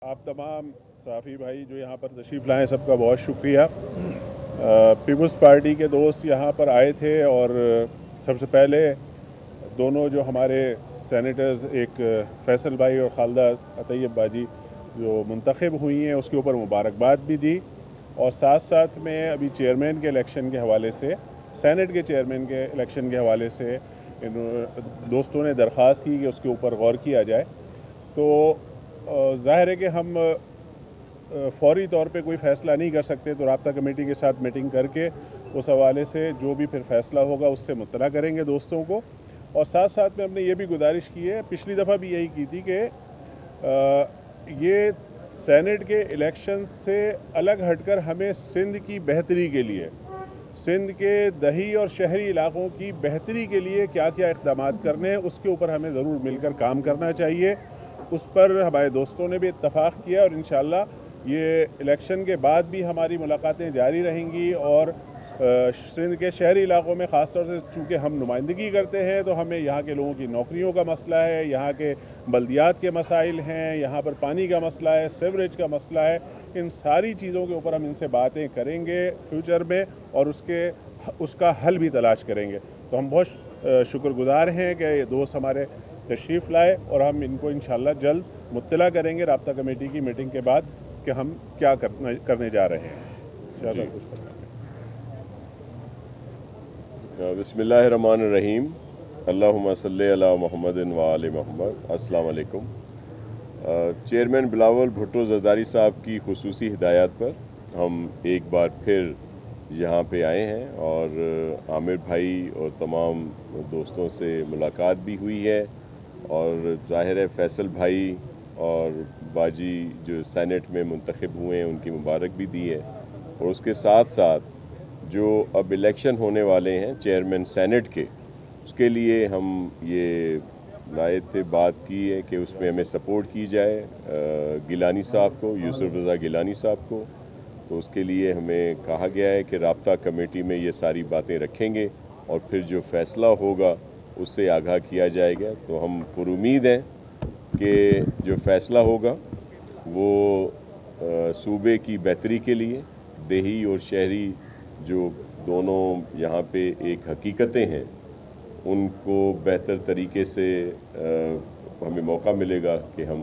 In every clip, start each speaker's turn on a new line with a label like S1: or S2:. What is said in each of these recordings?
S1: आप तमाम सहाफ़ी भाई जो यहाँ पर तशरीफ़ लाएँ सबका बहुत शुक्रिया। पीपल्स पार्टी के दोस्त यहाँ पर आए थे और सबसे पहले दोनों जो हमारे सेनेटर्स एक फैसल भाई और खालदा तैयब बाजी जो मुंतखब हुई हैं उसके ऊपर मुबारकबाद भी दी और साथ साथ में अभी चेयरमैन के इलेक्शन के हवाले से सेनेट के चेयरमैन के इलेक्शन के हवाले से इन दोस्तों ने दरख्वास्त की कि उसके ऊपर गौर किया जाए। तो ज़ाहिर है कि हम फौरी तौर पे कोई फ़ैसला नहीं कर सकते, तो राब्ता कमेटी के साथ मीटिंग करके उस हवाले से जो भी फिर फ़ैसला होगा उससे मुत्तला करेंगे दोस्तों को। और साथ साथ में हमने ये भी गुजारिश की है, पिछली दफ़ा भी यही की थी कि ये सेनेट के इलेक्शन से अलग हटकर हमें सिंध की बेहतरी के लिए, सिंध के दही और शहरी इलाक़ों की बेहतरी के लिए क्या क्या इक़दाम करने हैं उसके ऊपर हमें ज़रूर मिलकर काम करना चाहिए। उस पर हमारे दोस्तों ने भी इत्तफ़ाक़ किया और इंशाअल्लाह ये इलेक्शन के बाद भी हमारी मुलाकातें जारी रहेंगी। और सिंध के शहरी इलाक़ों में ख़ास तौर से चूँकि हम नुमाइंदगी करते हैं तो हमें यहाँ के लोगों की नौकरियों का मसला है, यहाँ के बल्दियात के मसाइल हैं, यहाँ पर पानी का मसला है, सीवरेज का मसला है। इन सारी चीज़ों के ऊपर हम इनसे बातें करेंगे फ्यूचर में और उसका हल भी तलाश करेंगे। तो हम बहुत शुक्रगुजार हैं कि ये दोस्त हमारे तशरीफ़ लाए और हम इनको इंशाअल्लाह जल्द मुत्तला करेंगे राब्ता कमेटी की मीटिंग के बाद कि हम क्या करने जा रहे हैं।
S2: बिस्मिल्लाहिर्रहमानिर्रहीम, अल्लाहुम्मा सल्ली अला मुहम्मदिन व आले मुहम्मद। अस्सलाम वालेकुम। चेयरमैन बिलावल भुट्टो ज़रदारी साहब की खुसूसी हिदायत पर हम एक बार फिर यहाँ पे आए हैं और आमिर भाई और तमाम दोस्तों से मुलाकात भी हुई है और ज़ाहिर है फैसल भाई और बाजी जो सेनेट में मुंतखब हुए हैं उनकी मुबारक भी दी है। और उसके साथ साथ जो अब इलेक्शन होने वाले हैं चेयरमैन सेनेट के, उसके लिए हम ये लाए थे, बात की है कि उसमें हमें सपोर्ट की जाए गिलानी साहब को, यूसुफ रज़ा गिलानी साहब को। तो उसके लिए हमें कहा गया है कि राब्ता कमेटी में ये सारी बातें रखेंगे और फिर जो फ़ैसला होगा उससे आगाह किया जाएगा। तो हम पुरुमीद हैं कि जो फ़ैसला होगा वो सूबे की बेहतरी के लिए, देही और शहरी जो दोनों यहाँ पे एक हकीकतें हैं उनको बेहतर तरीके से हमें मौका मिलेगा कि हम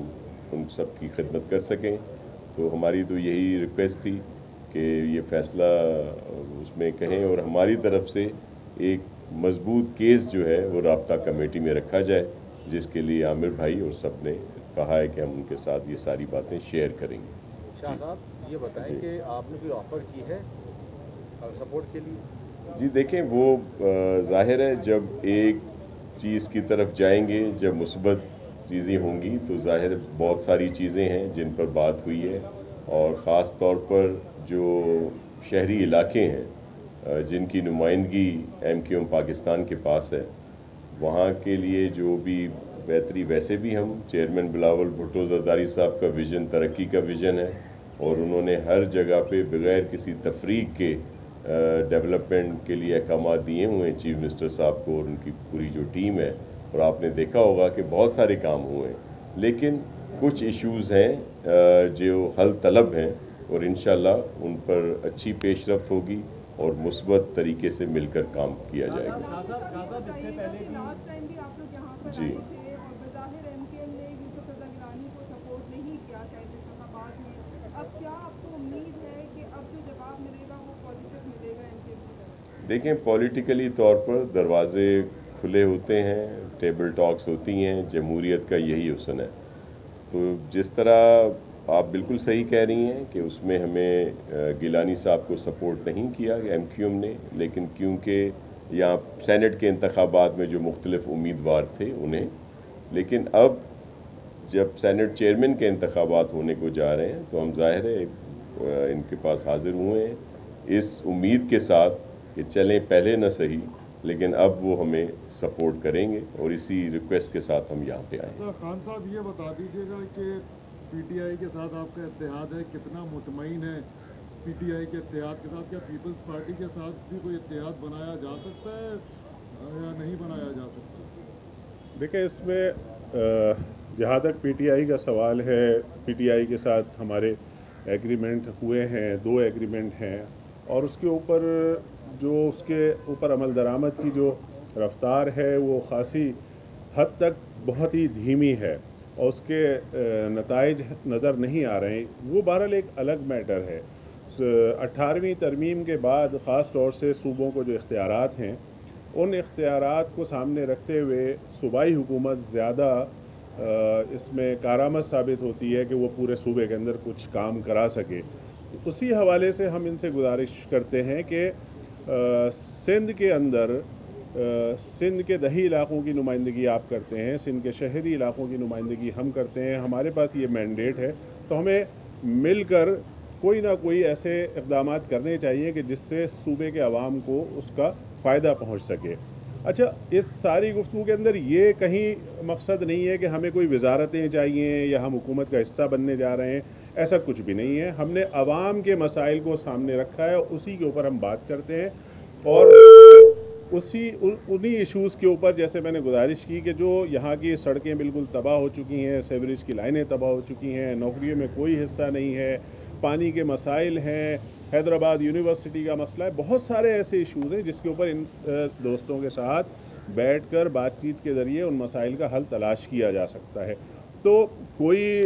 S2: उन सब की खिदमत कर सकें। तो हमारी तो यही रिक्वेस्ट थी कि ये फ़ैसला उसमें कहें और हमारी तरफ से एक मजबूत केस जो है वो राब्ता कमेटी में रखा जाए, जिसके लिए आमिर भाई और सब ने कहा है कि हम उनके साथ ये सारी बातें शेयर करेंगे।
S3: शाह साहब ये बताएं कि आपने कोई ऑफ़र की है सपोर्ट के लिए?
S2: जी देखें, वो ज़ाहिर है जब एक चीज़ की तरफ जाएंगे, जब मुस्बत चीज़ें होंगी तो ज़ाहिर बहुत सारी चीज़ें हैं जिन पर बात हुई है और ख़ास तौर पर जो शहरी इलाके हैं जिनकी नुमाइंदगी MQM पाकिस्तान के पास है, वहाँ के लिए जो भी बेहतरी, वैसे भी हम चेयरमैन बिलावल भुट्टो ज़रदारी साहब का विज़न तरक्की का विज़न है और उन्होंने हर जगह पे बग़ैर किसी तफरीक के डेवलपमेंट के लिए अहकाम दिए हुए हैं चीफ मिनिस्टर साहब को और उनकी पूरी जो टीम है। और आपने देखा होगा कि बहुत सारे काम हुए हैं, लेकिन कुछ इश्यूज़ हैं जो हल तलब हैं और इंशाअल्लाह उन पर अच्छी पेशरफ्त होगी और मुस्बत तरीके से मिलकर काम किया जाएगा। जी देखें, पॉलिटिकली तौर पर दरवाज़े खुले होते हैं, टेबल टॉक्स होती हैं, जमहूरियत का यही हुस्न है। तो जिस तरह आप बिल्कुल सही कह रही हैं कि उसमें हमें गिलानी साहब को सपोर्ट नहीं किया MQM ने, लेकिन क्योंकि यहाँ सेनेट के इंतखाबात में जो मुख्तलिफ उम्मीदवार थे उन्हें, लेकिन अब जब सेनेट चेयरमैन के इंतखाबात होने को जा रहे हैं तो हम ज़ाहिर है इनके पास हाजिर हुए हैं इस उम्मीद के साथ कि चलें पहले न सही लेकिन अब वो हमें सपोर्ट करेंगे और इसी रिक्वेस्ट के साथ हम यहाँ पे आए।
S4: तो खान साहब ये बता दीजिएगा कि PTI के साथ आपका इत्तेहाद है, कितना मुतमईन है PTI के इत्तेहाद के साथ? क्या पीपल्स पार्टी के साथ भी कोई इत्तेहाद बनाया जा सकता है या नहीं बनाया जा सकता?
S1: देखिए, इसमें जहाँ तक पीटीआई का सवाल है, पीटीआई के साथ हमारे एग्रीमेंट हुए हैं, 2 एग्रीमेंट हैं, और उसके ऊपर उसके ऊपर अमल दरामद की जो रफ्तार है वो ख़ासी हद तक बहुत ही धीमी है और उसके नताइज नज़र नहीं आ रहे हैं। वो बहरहाल एक अलग मैटर है। 18वीं तरमीम के बाद ख़ास तौर से सूबों को जो इख्तियारात हैं, उन इख्तियारात को सामने रखते हुए सूबाई हुकूमत ज़्यादा इसमें कारामद साबित होती है कि वो पूरे सूबे के अंदर कुछ काम करा सके। उसी हवाले से हम इनसे गुजारिश करते हैं कि सिंध के अंदर सिंध के दही इलाक़ों की नुमाइंदगी आप करते हैं, सिंध के शहरी इलाक़ों की नुमाइंदगी हम करते हैं, हमारे पास ये मैंडेट है, तो हमें मिलकर कोई ना कोई ऐसे इक़दाम करने चाहिए कि जिससे सूबे के अवाम को उसका फ़ायदा पहुँच सके। अच्छा, इस सारी गुफ्तगू के अंदर ये कहीं मकसद नहीं है कि हमें कोई वजारतें चाहिए या हम हुकूमत का हिस्सा बनने जा रहे हैं, ऐसा कुछ भी नहीं है। हमने अवाम के मसाइल को सामने रखा है, उसी के ऊपर हम बात करते हैं और उन्हीं इश्यूज़ के ऊपर, जैसे मैंने गुजारिश की कि जो यहाँ की सड़कें बिल्कुल तबाह हो चुकी हैं, सीवरेज की लाइनें तबाह हो चुकी हैं, नौकरियों में कोई हिस्सा नहीं है, पानी के मसाइल हैं, हैदराबाद यूनिवर्सिटी का मसला है, बहुत सारे ऐसे इश्यूज़ हैं जिसके ऊपर इन दोस्तों के साथ बैठकर बातचीत के ज़रिए उन मसाइल का हल तलाश किया जा सकता है। तो कोई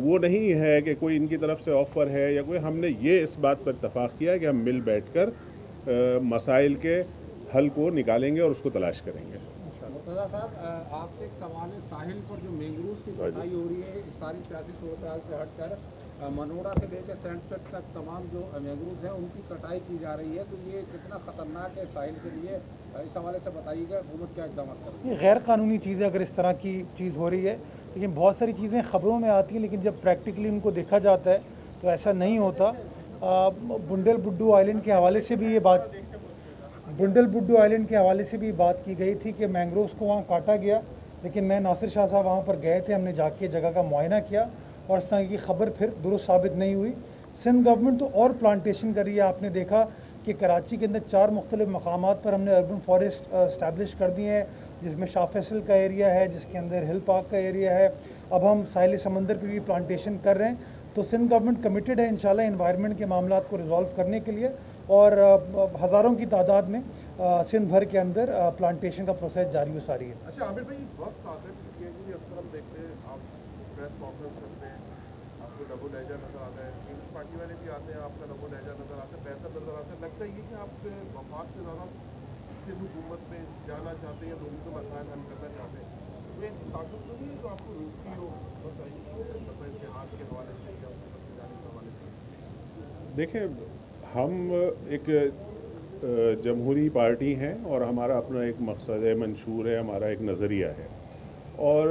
S1: वो नहीं है कि कोई इनकी तरफ से ऑफ़र है या कोई, हमने ये इस बात पर इत्तफाक़ किया है कि हम मिल बैठकर मसाइल के हल को निकालेंगे और उसको तलाश करेंगे।
S5: मुर्तज़ा साहब, आपसे एक सवाल है, साहिल पर जो मैंग्रोव्स की कटाई हो रही है, इस सारी सियासी सूरत से हटकर मनोड़ा से लेकर सेंट तक तमाम जो मैंग्रोव्स हैं उनकी कटाई की जा रही है, तो ये कितना ख़तरनाक है साहिल के लिए, इस हवाले से बताइएगा, हुकूमत क्या इक़दाम कर रही है?
S6: ये गैर कानूनी चीज़ है अगर इस तरह की चीज़ हो रही है, लेकिन बहुत सारी चीज़ें ख़बरों में आती हैं, लेकिन जब प्रैक्टिकली उनको देखा जाता है तो ऐसा नहीं होता। बुंडल बुड्डू आइलैंड के हवाले से भी बात की गई थी कि मैंग्रोव्स को वहाँ काटा गया, लेकिन मैं नासिर शाह साहब वहाँ पर गए थे, हमने जाके जगह का मुआयना किया और इस तरह की खबर फिर दुरुस्त साबित नहीं हुई। सिंध गवर्नमेंट तो और प्लांटेशन कर रही है। आपने देखा कि कराची के अंदर 4 मुख्तलिफ मकामात पर हमने अर्बन फॉरेस्ट इस्टेब्लिश कर दिए हैं, जिसमें शाह फैसल का एरिया है, जिसके अंदर हिल पार्क का एरिया है। अब हम साहिल समंदर पर भी प्लांटेशन कर रहे हैं। तो सिंध गवर्नमेंट कमिटेड है इंशाल्लाह एनवायरनमेंट के मामलों को रिजॉल्व करने के लिए, और हज़ारों की तादाद में सिंध भर के अंदर प्लांटेशन का प्रोसेस जारी हो सारी है।
S7: अच्छा आमिर भाई, वक्त आता है कि अक्सर हम देखते हैं आप प्रेस कॉन्फ्रेंस करते हैं, आपको डबल लहजा नज़र आता है, पीपल्स पार्टी वाले भी आते हैं, आपका डबल लहजा नज़र आता है, बेहतर नज़र आता है। लगता है ये कि आप वफाक से ज़्यादा सिंध हुकूमत में जाना चाहते हैं, लोगों के मसाइल हल करना चाहते हैं, तो ऐसी ताकत तो नहीं है जो आपको रोकती हो बस इतिहाद के हवाले से या जाने के हवाले से?
S1: देखें, हम एक जमहूरी पार्टी हैं और हमारा अपना एक मकसद है, मंशूर है, हमारा एक नज़रिया है। और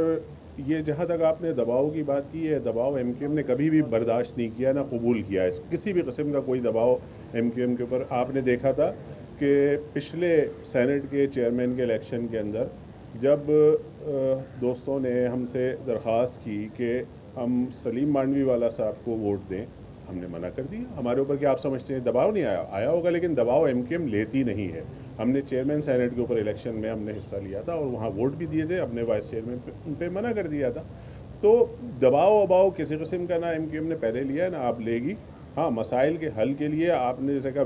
S1: ये जहाँ तक आपने दबाव की बात की है, दबाव MQM ने कभी भी बर्दाश्त नहीं किया, ना कबूल किया है किसी भी किस्म का कोई दबाव MQM के ऊपर। आपने देखा था कि पिछले सेनेट के चेयरमैन के इलेक्शन के अंदर जब दोस्तों ने हमसे दरख्वास्त की कि हम सलीम मांडवी वाला साहब को वोट दें, हमने मना कर दिया। हमारे ऊपर क्या आप समझते हैं दबाव नहीं आया होगा, लेकिन दबाव MQM लेती नहीं है। हमने चेयरमैन सेनेट के ऊपर इलेक्शन में हमने हिस्सा लिया था और वहाँ वोट भी दिए थे, अपने वाइस चेयरमैन पे मना कर दिया था। तो दबाव वबाव किसी किस्म का ना MQM ने पहले लिया है ना आप लेगी। हाँ, मसाइल के हल के लिए आपने जैसे कहा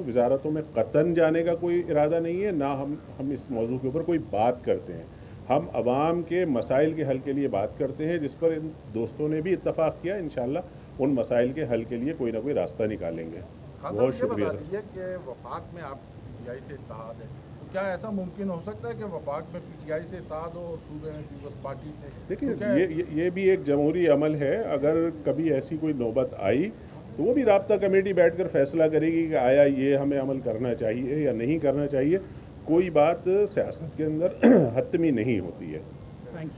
S1: वजारतों में कतन जाने का कोई इरादा नहीं है, ना हम इस मौजू के ऊपर कोई बात करते हैं। हम आवाम के मसाइल के हल के लिए बात करते हैं, जिस पर इन दोस्तों ने भी इत्तफाक़ किया। इंशाअल्लाह उन मसाइल के हल के लिए कोई ना कोई रास्ता निकालेंगे। बहुत शुक्रिया।
S7: कि वफाक में आप PTI से इत्तेहाद है, तो क्या ऐसा मुमकिन हो सकता है कि वफाक में PTI से इत्तेहाद हो सूबे में पीपल्स पार्टी से?
S1: देखिए, ये भी एक जमहूरी अमल है। अगर कभी ऐसी कोई नौबत आई तो वो भी राब्ता कमेटी बैठकर फैसला करेगी कि आया ये हमें अमल करना चाहिए या नहीं करना चाहिए। कोई बात सियासत के अंदर हतमी नहीं होती है।
S6: Thank you.